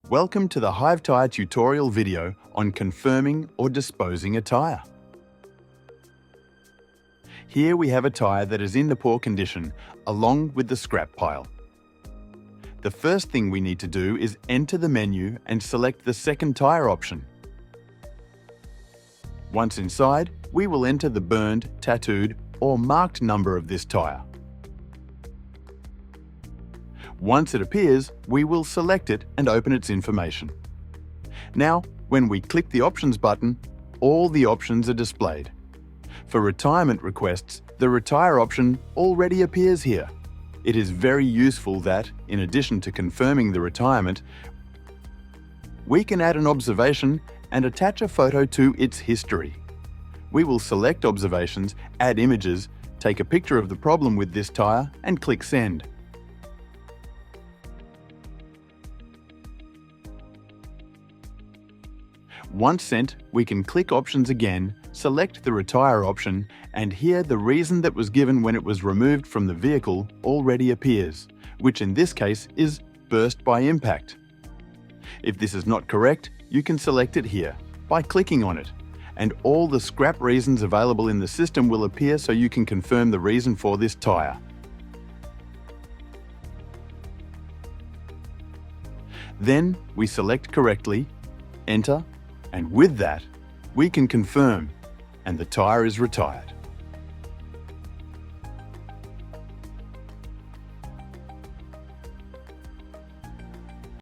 Welcome to the HIVETIRE tutorial video on confirming or disposing a tyre. Here we have a tyre that is in the poor condition, along with the scrap pile. The first thing we need to do is enter the menu and select the second tyre option. Once inside, we will enter the burned, tattooed, or marked number of this tyre. Once it appears, we will select it and open its information. Now, when we click the Options button, all the options are displayed. For retirement requests, the Retire option already appears here. It is very useful that, in addition to confirming the retirement, we can add an observation and attach a photo to its history. We will select observations, add images, take a picture of the problem with this tyre and click Send. Once sent, we can click Options again, select the Retire option, and here the reason that was given when it was removed from the vehicle already appears, which in this case is burst by impact. If this is not correct, you can select it here by clicking on it, and all the scrap reasons available in the system will appear so you can confirm the reason for this tyre. Then we select correctly, enter, and with that, we can confirm, and the tyre is retired.